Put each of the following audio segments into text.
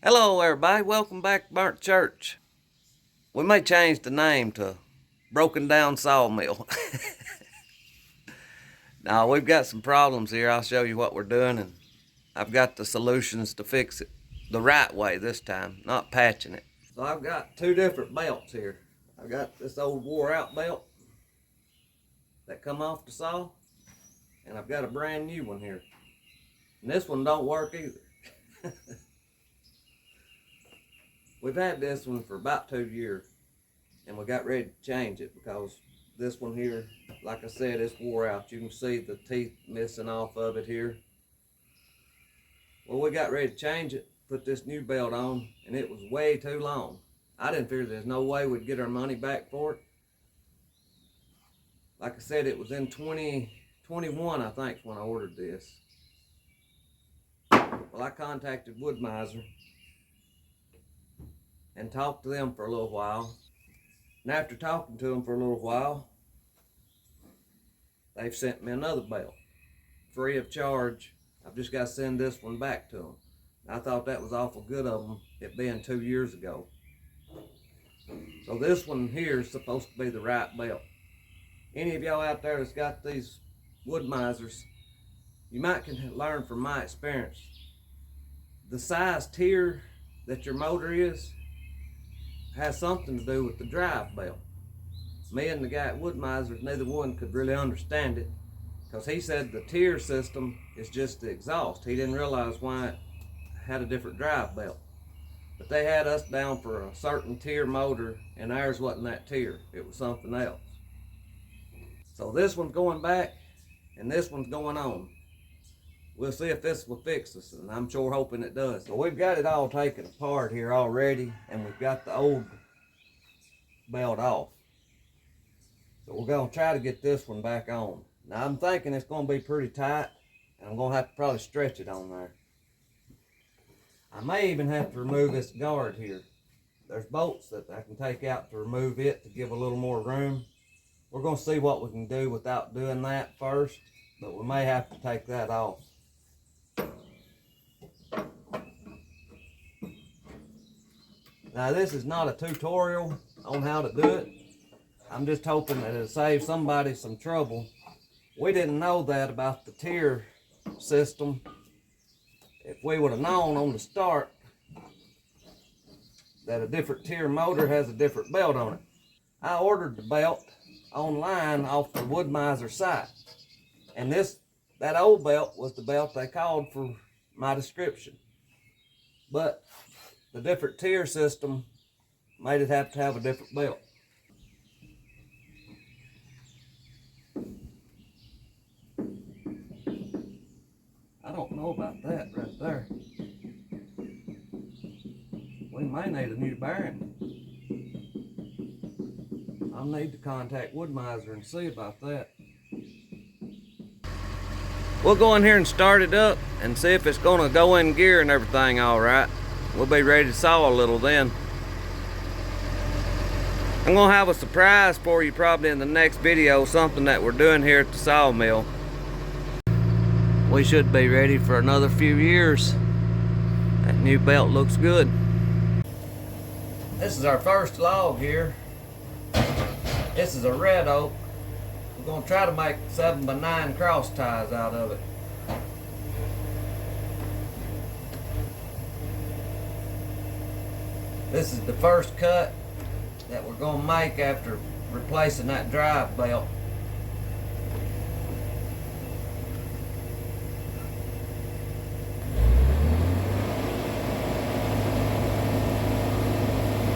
Hello everybody, welcome back to Burnt Church. We may change the name to Broken Down Sawmill. Now we've got some problems here. I'll show you what we're doing, and I've got the solutions to fix it the right way this time, not patching it. So I've got two different belts here. I've got this old wore out belt that come off the saw, and I've got a brand new one here. And this one don't work either. We've had this one for about 2 years, and we got ready to change it because this one here, like I said, it's wore out. You can see the teeth missing off of it here. Well, we got ready to change it, put this new belt on, and it was way too long. I didn't figure there's no way we'd get our money back for it. Like I said, it was in 2021, I think, when I ordered this. Well, I contacted Wood-Mizer and talked to them for a little while. And after talking to them for a little while, they've sent me another belt, free of charge. I've just got to send this one back to them. I thought that was awful good of them, it being 2 years ago. So this one here is supposed to be the right belt. Any of y'all out there that's got these Wood-Mizers, you might can learn from my experience. The size tier that your motor is has something to do with the drive belt. Me and the guy at Wood-Mizer, neither one could really understand it, because he said the tier system is just the exhaust. He didn't realize why it had a different drive belt. But they had us down for a certain tier motor, and ours wasn't that tier. It was something else. So this one's going back, and this one's going on. We'll see if this will fix us, and I'm sure hoping it does. So we've got it all taken apart here already, and we've got the old belt off. So we're going to try to get this one back on. Now I'm thinking it's going to be pretty tight, and I'm going to have to probably stretch it on there. I may even have to remove this guard here. There's bolts that I can take out to remove it to give a little more room. We're going to see what we can do without doing that first, but we may have to take that off. Now this is not a tutorial on how to do it. I'm just hoping that it'll save somebody some trouble. We didn't know that about the tier system. If we would have known on the start that a different tier motor has a different belt on it. I ordered the belt online off the Wood-Mizer site. And that old belt was the belt they called for my description. But the different tier system made it have to have a different belt. I don't know about that right there. We may need a new bearing. I'll need to contact Wood-Mizer and see about that. We'll go in here and start it up and see if it's gonna go in gear and everything all right. We'll be ready to saw a little then. I'm gonna have a surprise for you probably in the next video, something that we're doing here at the sawmill. We should be ready for another few years. That new belt looks good. This is our first log here. This is a red oak. We're going to try to make 7x9 cross ties out of it. This is the first cut that we're going to make after replacing that drive belt.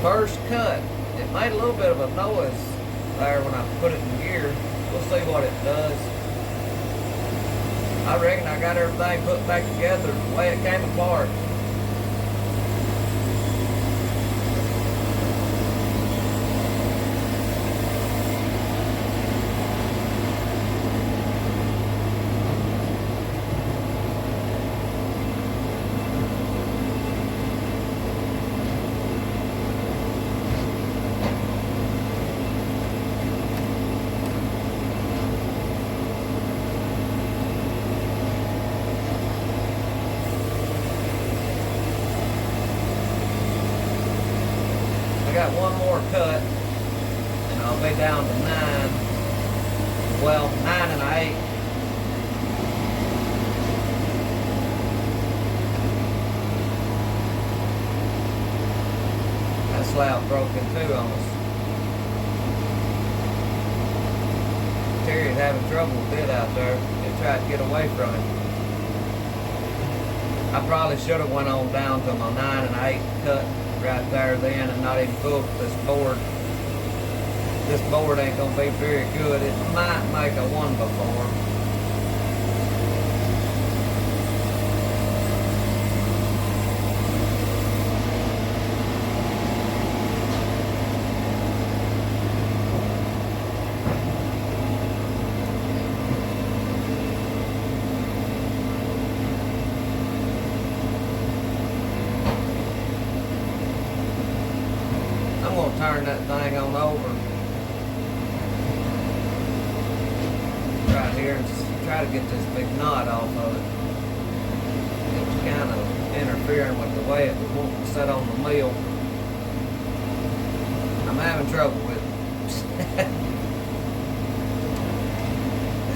First cut, it made a little bit of a noise there when I put it in gear. We'll see what it does. I reckon I got everything put back together the way it came apart. got one more cut, and I'll be down to 9. Well, 9 1/8. That slab broke in two on us. Terry's having trouble with it out there. He tried to get away from it. I probably should have went on down to my 9 1/8 cut right there then and not even hooked this board. This board ain't gonna be very good. It might make a 1x4. I'm gonna turn that thing on over right here and try to get this big knot off of it. It's kind of interfering with the way it was wanting to set on the mill. I'm having trouble with it.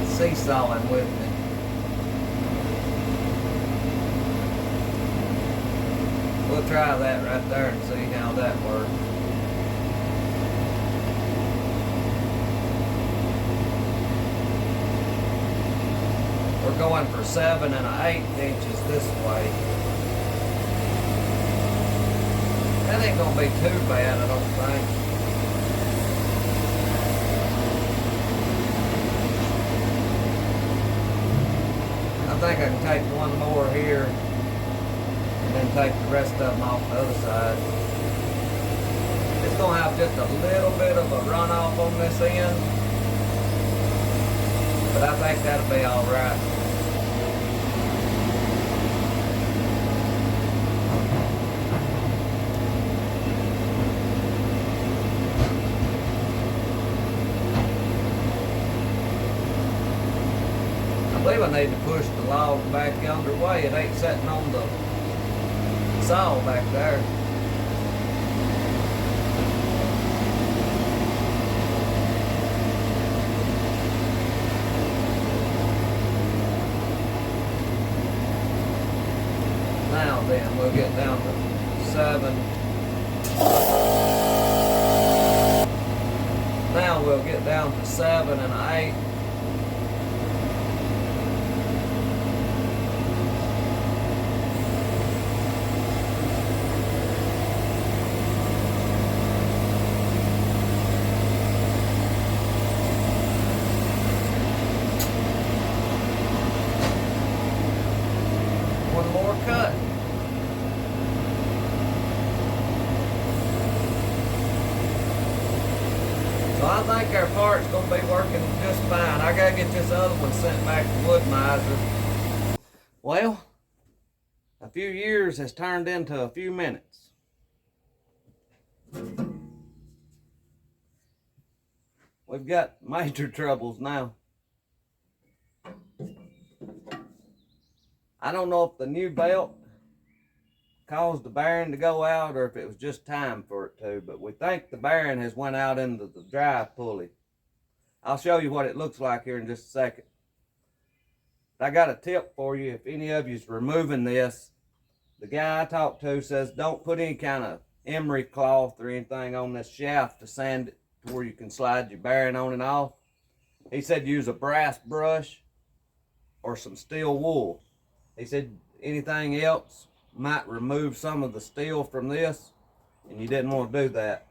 It's seesawing with me. We'll try that right there and see how that works. We're going for 7 1/8 inches this way. That ain't gonna be too bad, I don't think. I think I can take one more here and then take the rest of them off the other side. It's gonna have just a little bit of a runoff on this end, but I think that'll be all right. I believe I need to push the log back yonder way. It ain't sitting on the saw back there. Now then, we'll get down to 7. Now we'll get down to 7 1/8. One more cut. So I think our part's gonna be working just fine. I gotta get this other one sent back to Wood Miser. Well, a few years has turned into a few minutes. We've got major troubles now. I don't know if the new belt caused the bearing to go out or if it was just time for it to, but we think the bearing has went out into the drive pulley. I'll show you what it looks like here in just a second. I got a tip for you. If any of you's removing this, the guy I talked to says don't put any kind of emery cloth or anything on this shaft to sand it to where you can slide your bearing on and off. He said use a brass brush or some steel wool. He said anything else might remove some of the steel from this, and you didn't want to do that.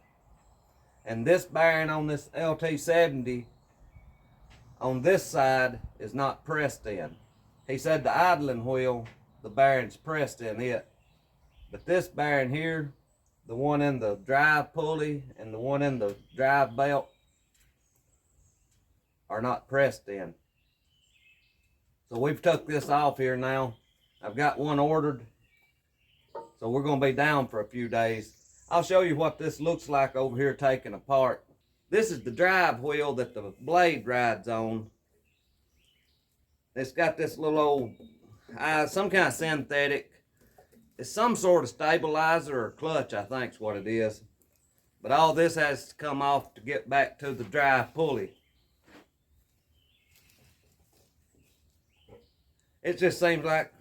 And this bearing on this LT70 on this side is not pressed in. He said the idling wheel, the bearing's pressed in it, but this bearing here, the one in the drive pulley and the one in the drive belt, are not pressed in. So we've took this off here now. I've got one ordered, so we're going to be down for a few days. I'll show you what this looks like over here taken apart. This is the drive wheel that the blade rides on. It's got this little old, some kind of synthetic. It's some sort of stabilizer or clutch, I think is what it is. But all this has to come off to get back to the dry pulley. It just seems like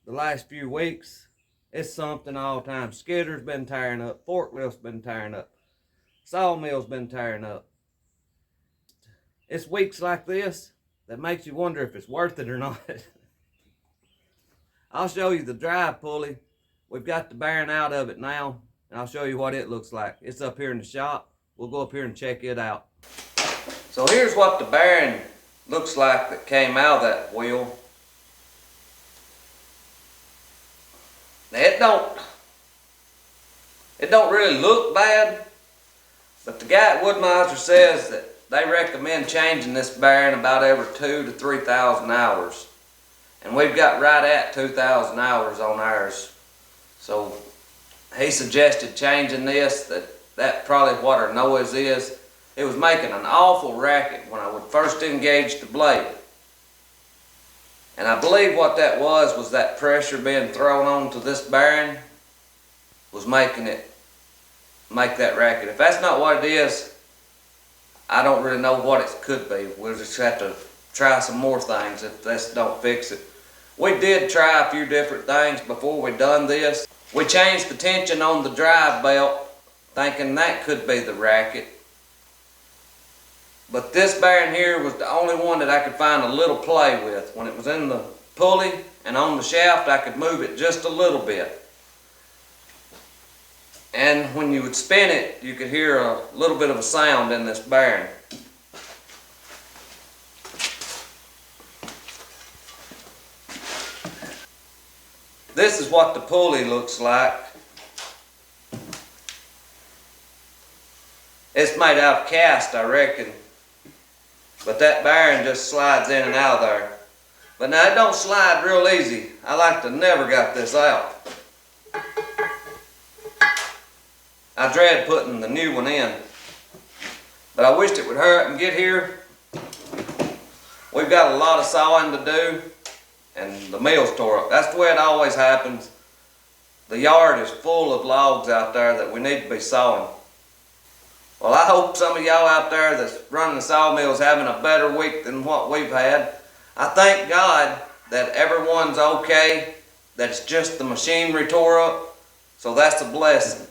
the last few weeks, it's something all the time. Skidder's been tearing up, forklift's been tearing up, sawmill's been tearing up. It's weeks like this that makes you wonder if it's worth it or not. I'll show you the dry pulley. We've got the bearing out of it now, and I'll show you what it looks like. It's up here in the shop. We'll go up here and check it out. So here's what the bearing looks like that came out of that wheel. Now it don't really look bad, but the guy at Woodmiser says that they recommend changing this bearing about every 2,000 to 3,000 hours. And we've got right at 2,000 hours on ours. So he suggested changing this, that's probably what our noise is. It was making an awful racket when I would first engage the blade. And I believe what that was that pressure being thrown onto this bearing was making it make that racket. If that's not what it is, I don't really know what it could be. We'll just have to try some more things if this don't fix it. We did try a few different things before we done this. We changed the tension on the drive belt, thinking that could be the racket. But this bearing here was the only one that I could find a little play with. When it was in the pulley and on the shaft, I could move it just a little bit. And when you would spin it, you could hear a little bit of a sound in this bearing. This is what the pulley looks like. It's made out of cast, I reckon. But that bearing just slides in and out of there. But now it don't slide real easy. I like to never got this out. I dread putting the new one in. But I wished it would hurry up and get here. We've got a lot of sawing to do and the mill's tore up. That's the way it always happens. The yard is full of logs out there that we need to be sawing. Well, I hope some of y'all out there that's running the sawmill is having a better week than what we've had. I thank God that everyone's okay, that it's just the machinery tore up, so that's a blessing.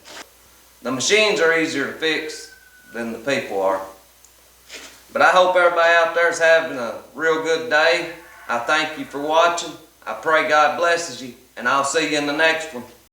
The machines are easier to fix than the people are. But I hope everybody out there is having a real good day. I thank you for watching. I pray God blesses you, and I'll see you in the next one.